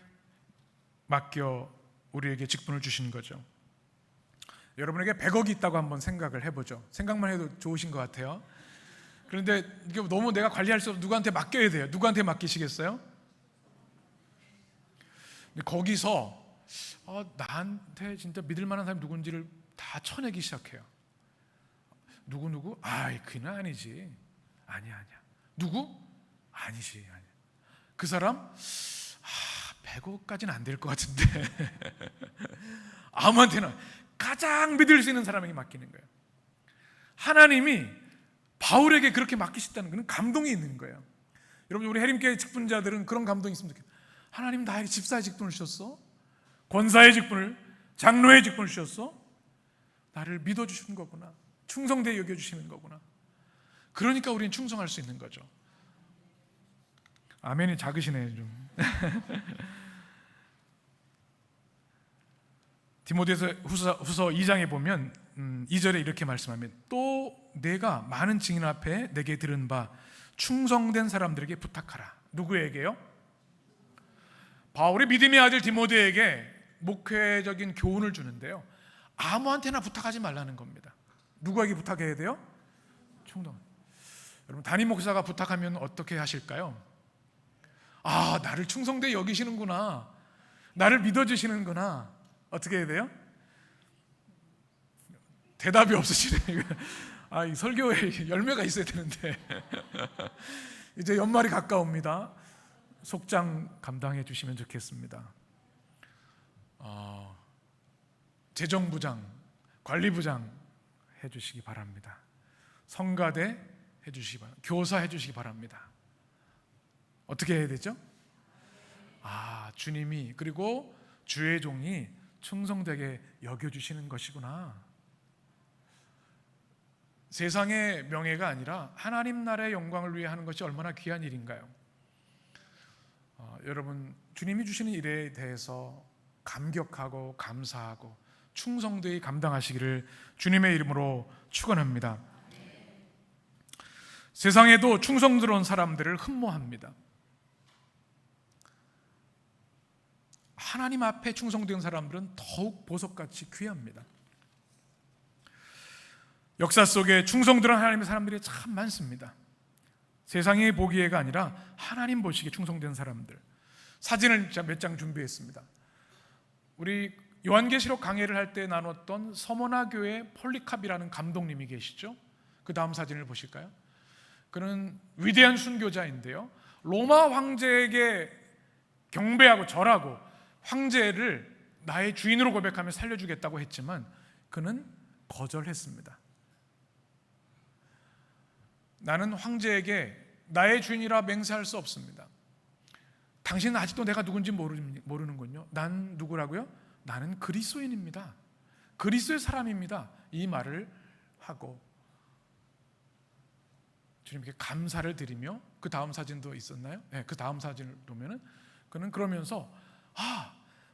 맡겨 우리에게 직분을 주신 거죠. 여러분에게 100억이 있다고 한번 생각을 해보죠. 생각만 해도 좋으신 것 같아요. 그런데 이게 너무 내가 관리할 수 없어 누구한테 맡겨야 돼요. 누구한테 맡기시겠어요? 근데 거기서 나한테 진짜 믿을 만한 사람이 누군지를 다 쳐내기 시작해요. 누구? 그는 아니지. 아니야. 누구? 아니지. 아니야. 그 사람? 100억까지는 안 될 것 같은데 아무한테나 가장 믿을 수 있는 사람에게 맡기는 거예요. 하나님이 바울에게 그렇게 맡기셨다는 것은 감동이 있는 거예요. 여러분, 우리 해림교회 직분자들은 그런 감동이 있으면 좋겠어요. 하나님 나에게 집사의 직분을 주셨어, 권사의 직분을, 장로의 직분을 주셨어. 나를 믿어주시는 거구나, 충성되게 여겨주시는 거구나. 그러니까 우리는 충성할 수 있는 거죠. 아멘이 작으시네 좀. 디모데서 후서 2장에 보면 2절에 이렇게 말씀하면, 또 내가 많은 증인 앞에 내게 들은 바 충성된 사람들에게 부탁하라. 누구에게요? 바울의 믿음의 아들 디모데에게 목회적인 교훈을 주는데요, 아무한테나 부탁하지 말라는 겁니다. 누구에게 부탁해야 돼요? 충동. 여러분, 담임 목사가 부탁하면 어떻게 하실까요? 아, 나를 충성되게 여기시는구나, 나를 믿어주시는구나. 어떻게 해야 돼요? 대답이 없으시네. 아, 이 설교에 열매가 있어야 되는데. 이제 연말이 가까웁니다. 속장 감당해 주시면 좋겠습니다. 재정부장, 관리부장 해주시기 바랍니다. 성가대 해주시기 바랍니다. 교사 해주시기 바랍니다. 어떻게 해야 되죠? 주님이, 그리고 주의 종이 충성되게 여겨주시는 것이구나. 세상의 명예가 아니라 하나님 나라의 영광을 위해 하는 것이 얼마나 귀한 일인가요? 여러분, 주님이 주시는 일에 대해서 감격하고 감사하고 충성되이 감당하시기를 주님의 이름으로 축원합니다. 세상에도 충성스러운 사람들을 흠모합니다. 하나님 앞에 충성된 사람들은 더욱 보석같이 귀합니다. 역사 속에 충성스러운 하나님의 사람들이 참 많습니다. 세상이 보기에가 아니라 하나님 보시기에 충성된 사람들. 사진을 몇 장 준비했습니다. 우리 요한계시록 강해를 할 때 나눴던 서머나 교회 폴리캅이라는 감독님이 계시죠. 그 다음 사진을 보실까요? 그는 위대한 순교자인데요, 로마 황제에게 경배하고 절하고 황제를 나의 주인으로 고백하며 살려주겠다고 했지만 그는 거절했습니다. 나는 황제에게 나의 주인이라 맹세할 수 없습니다. 당신은 아직도 내가 누군지 모르는군요. 난 누구라고요? 나는 그리스도인입니다. 그리스도의 사람입니다. 이 말을 하고 주님께 감사를 드리며, 그 다음 사진도 있었나요? 네, 그 다음 사진을 보면은 그는 그러면서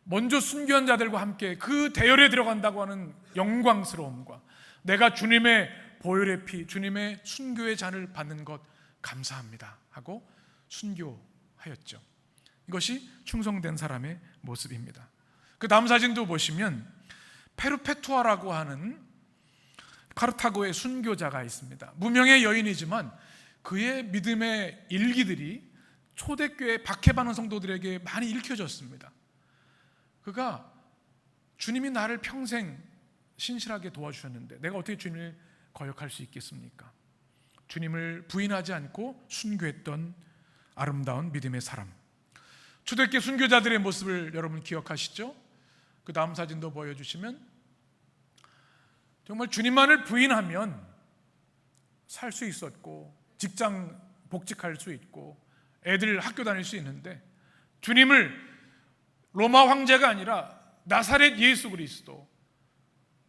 먼저 순교한 자들과 함께 그 대열에 들어간다고 하는 영광스러움과 내가 주님의 보혈의 피, 주님의 순교의 잔을 받는 것 감사합니다 하고 순교하였죠. 이것이 충성된 사람의 모습입니다. 그 다음 사진도 보시면 페르페투아라고 하는 카르타고의 순교자가 있습니다. 무명의 여인이지만 그의 믿음의 일기들이 초대교회 박해받는 성도들에게 많이 읽혀졌습니다. 그가 주님이 나를 평생 신실하게 도와주셨는데 내가 어떻게 주님을 거역할 수 있겠습니까? 주님을 부인하지 않고 순교했던 아름다운 믿음의 사람. 초대교회 순교자들의 모습을 여러분 기억하시죠? 그 다음 사진도 보여주시면 정말 주님만을 부인하면 살 수 있었고 직장 복직할 수 있고 애들 학교 다닐 수 있는데, 주님을 로마 황제가 아니라 나사렛 예수 그리스도,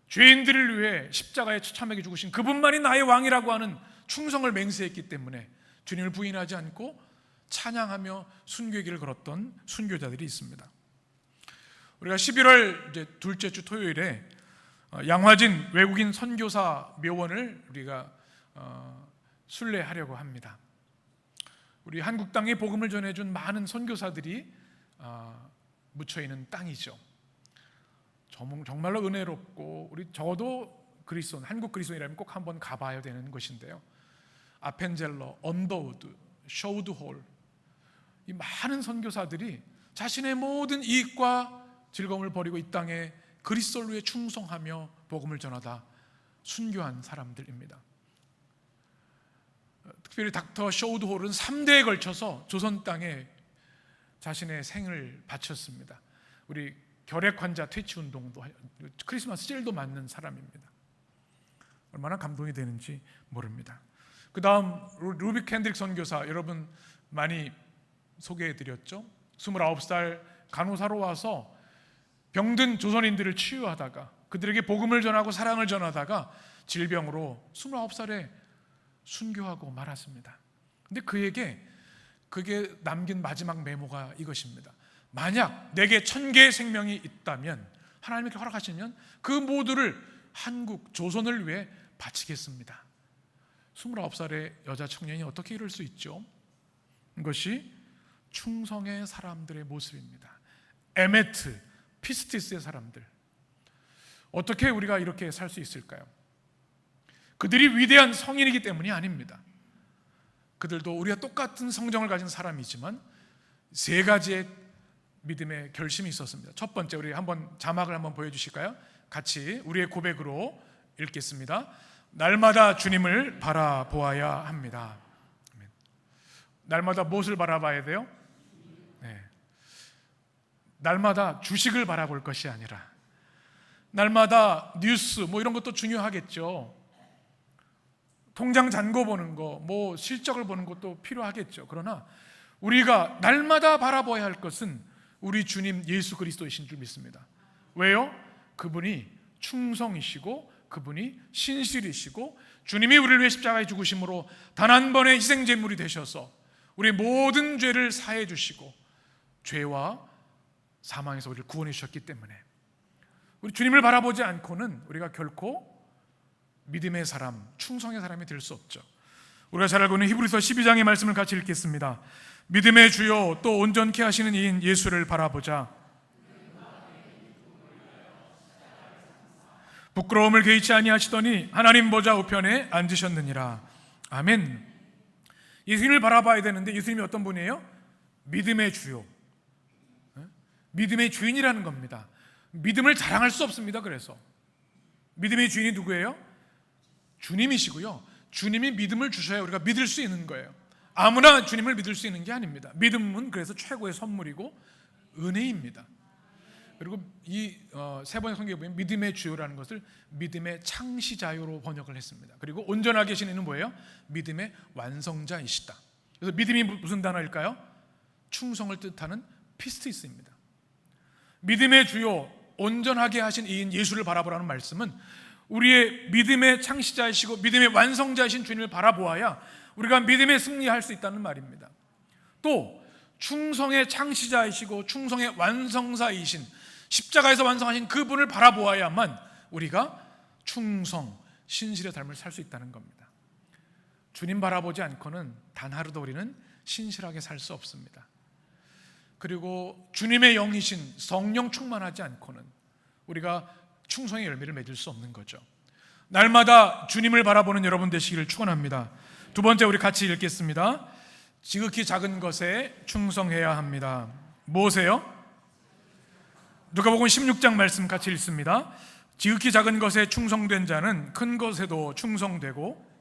죄인들을 위해 십자가에 처참하게 죽으신 그분만이 나의 왕이라고 하는 충성을 맹세했기 때문에 주님을 부인하지 않고 찬양하며 순교의 길을 걸었던 순교자들이 있습니다. 우리가 11월 이제 둘째 주 토요일에 양화진 외국인 선교사 묘원을 우리가 순례하려고 합니다. 우리 한국 땅에 복음을 전해준 많은 선교사들이 묻혀있는 땅이죠. 정말로 은혜롭고 우리 적어도 그리스도인, 한국 그리스도인이라면 꼭 한번 가봐야 되는 곳인데요, 아펜젤러, 언더우드, 쇼우드홀, 이 많은 선교사들이 자신의 모든 이익과 즐거움을 버리고 이 땅에 그리스도를 위해 충성하며 복음을 전하다 순교한 사람들입니다. 특별히 닥터 쇼우드홀은 3대에 걸쳐서 조선 땅에 자신의 생을 바쳤습니다. 우리 결핵 환자 퇴치 운동도, 크리스마스 젤도 맞는 사람입니다. 얼마나 감동이 되는지 모릅니다. 그 다음 루비 켄드릭 선교사, 여러분 많이 소개해드렸죠. 29살 간호사로 와서 병든 조선인들을 치유하다가 그들에게 복음을 전하고 사랑을 전하다가 질병으로 29살에 순교하고 말았습니다. 근데 그게 남긴 마지막 메모가 이것입니다. 만약 내게 1000개의 생명이 있다면, 하나님께 허락하시면 그 모두를 한국, 조선을 위해 바치겠습니다. 29살의 여자 청년이 어떻게 이럴 수 있죠? 이것이 충성의 사람들의 모습입니다. 에메트, 피스티스의 사람들. 어떻게 우리가 이렇게 살 수 있을까요? 그들이 위대한 성인이기 때문이 아닙니다. 그들도 우리가 똑같은 성정을 가진 사람이지만 세 가지의 믿음의 결심이 있었습니다. 첫 번째, 우리 한번 자막을 한번 보여주실까요? 같이 우리의 고백으로 읽겠습니다. 날마다 주님을 바라보아야 합니다. 날마다 무엇을 바라봐야 돼요? 날마다 주식을 바라볼 것이 아니라 날마다 뉴스 이런 것도 중요하겠죠. 통장 잔고 보는 거, 실적을 보는 것도 필요하겠죠. 그러나 우리가 날마다 바라봐야 할 것은 우리 주님 예수 그리스도이신 줄 믿습니다. 왜요? 그분이 충성이시고 그분이 신실이시고 주님이 우리를 위해 십자가에 죽으심으로 단 한 번의 희생제물이 되셔서 우리 모든 죄를 사해 주시고 죄와 사망에서 우리를 구원해 주셨기 때문에 우리 주님을 바라보지 않고는 우리가 결코 믿음의 사람, 충성의 사람이 될 수 없죠. 우리가 잘 알고 있는 히브리서 12장의 말씀을 같이 읽겠습니다. 믿음의 주요 또 온전케 하시는 이인 예수를 바라보자. 부끄러움을 개의치 아니하시더니 하나님 보좌 우편에 앉으셨느니라. 아멘. 예수님을 바라봐야 되는데 예수님이 어떤 분이에요? 믿음의 주요, 믿음의 주인이라는 겁니다. 믿음을 자랑할 수 없습니다. 그래서 믿음의 주인이 누구예요? 주님이시고요. 주님이 믿음을 주셔야 우리가 믿을 수 있는 거예요. 아무나 주님을 믿을 수 있는 게 아닙니다. 믿음은 그래서 최고의 선물이고 은혜입니다. 그리고 이 세 번의 성경에 보면 믿음의 주요라는 것을 믿음의 창시자요로 번역을 했습니다. 그리고 온전하게 계신 이는 뭐예요? 믿음의 완성자이시다. 그래서 믿음이 무슨 단어일까요? 충성을 뜻하는 피스티스입니다. 믿음의 주요 온전하게 하신 이인 예수를 바라보라는 말씀은 우리의 믿음의 창시자이시고 믿음의 완성자이신 주님을 바라보아야 우리가 믿음에 승리할 수 있다는 말입니다. 또 충성의 창시자이시고 충성의 완성자이신 십자가에서 완성하신 그분을 바라보아야만 우리가 충성, 신실의 삶을 살 수 있다는 겁니다. 주님 바라보지 않고는 단 하루도 우리는 신실하게 살 수 없습니다. 그리고 주님의 영이신 성령 충만하지 않고는 우리가 충성의 열매를 맺을 수 없는 거죠. 날마다 주님을 바라보는 여러분 되시기를 축원합니다. 두 번째, 우리 같이 읽겠습니다. 지극히 작은 것에 충성해야 합니다. 무엇에요? 누가복음 16장 말씀 같이 읽습니다. 지극히 작은 것에 충성된 자는 큰 것에도 충성되고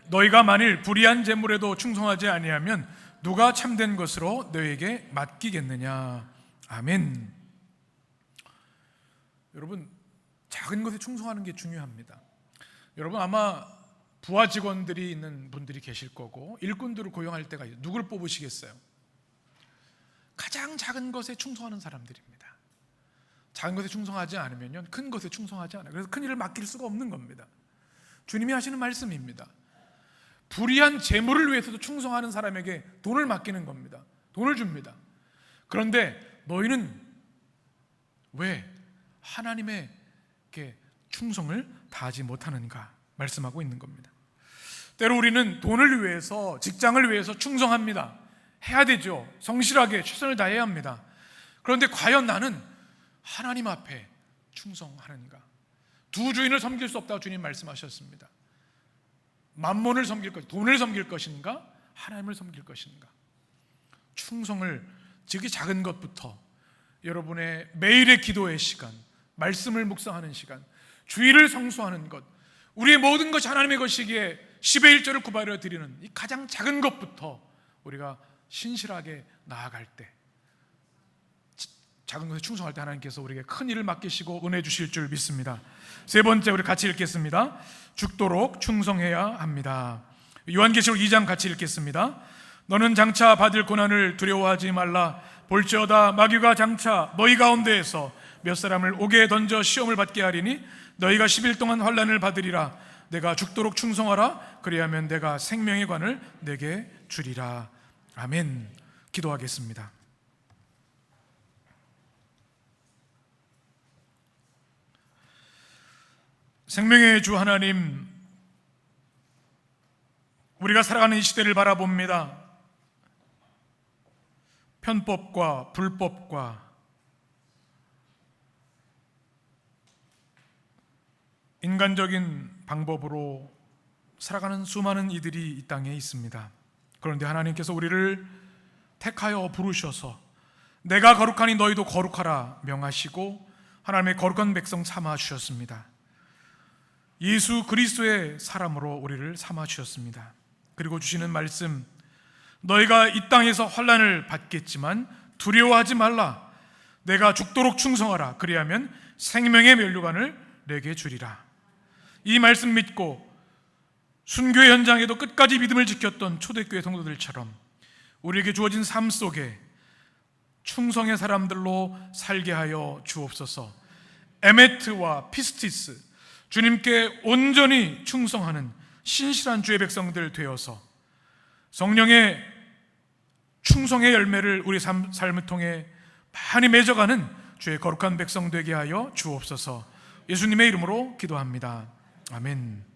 너희가 만일 불의한 재물에도 충성하지 아니하면 누가 참된 것으로 너희에게 맡기겠느냐. 아멘. 여러분, 작은 것에 충성하는 게 중요합니다. 여러분, 아마 부하 직원들이 있는 분들이 계실 거고 일꾼들을 고용할 때가 있어요. 누굴 뽑으시겠어요? 가장 작은 것에 충성하는 사람들입니다. 작은 것에 충성하지 않으면 큰 것에 충성하지 않아요. 그래서 큰 일을 맡길 수가 없는 겁니다. 주님이 하시는 말씀입니다. 불의한 재물을 위해서도 충성하는 사람에게 돈을 맡기는 겁니다. 돈을 줍니다. 그런데 너희는 왜 하나님에게 충성을 다하지 못하는가 말씀하고 있는 겁니다. 때로 우리는 돈을 위해서, 직장을 위해서 충성합니다. 해야 되죠. 성실하게 최선을 다해야 합니다. 그런데 과연 나는 하나님 앞에 충성하는가? 두 주인을 섬길 수 없다고 주님 말씀하셨습니다. 만몬을 섬길 것, 돈을 섬길 것인가? 하나님을 섬길 것인가? 충성을, 지극히 작은 것부터 여러분의 매일의 기도의 시간, 말씀을 묵상하는 시간, 주일을 성수하는 것, 우리의 모든 것이 하나님의 것이기에 10의 1조를 구발하여 드리는 이 가장 작은 것부터 우리가 신실하게 나아갈 때, 작은 것에 충성할 때 하나님께서 우리에게 큰 일을 맡기시고 은혜 주실 줄 믿습니다. 세 번째, 우리 같이 읽겠습니다. 죽도록 충성해야 합니다. 요한계시록 2장 같이 읽겠습니다. 너는 장차 받을 고난을 두려워하지 말라. 볼지어다 마귀가 장차 너희 가운데에서 몇 사람을 옥에 던져 시험을 받게 하리니 너희가 10일 동안 환난을 받으리라. 내가 죽도록 충성하라. 그리하면 내가 생명의 관을 내게 주리라. 아멘. 기도하겠습니다. 생명의 주 하나님, 우리가 살아가는 이 시대를 바라봅니다. 편법과 불법과 인간적인 방법으로 살아가는 수많은 이들이 이 땅에 있습니다. 그런데 하나님께서 우리를 택하여 부르셔서 내가 거룩하니 너희도 거룩하라 명하시고 하나님의 거룩한 백성 삼아 주셨습니다. 예수 그리스도의 사람으로 우리를 삼아 주셨습니다. 그리고 주시는 말씀, 너희가 이 땅에서 환난을 받겠지만 두려워하지 말라. 내가 죽도록 충성하라. 그리하면 생명의 면류관을 내게 주리라. 이 말씀 믿고 순교의 현장에도 끝까지 믿음을 지켰던 초대교회 성도들처럼 우리에게 주어진 삶 속에 충성의 사람들로 살게 하여 주옵소서. 에메트와 피스티스, 주님께 온전히 충성하는 신실한 주의 백성들 되어서 성령의 충성의 열매를 우리 삶을 통해 많이 맺어가는 주의 거룩한 백성 되게 하여 주옵소서. 예수님의 이름으로 기도합니다. 아멘.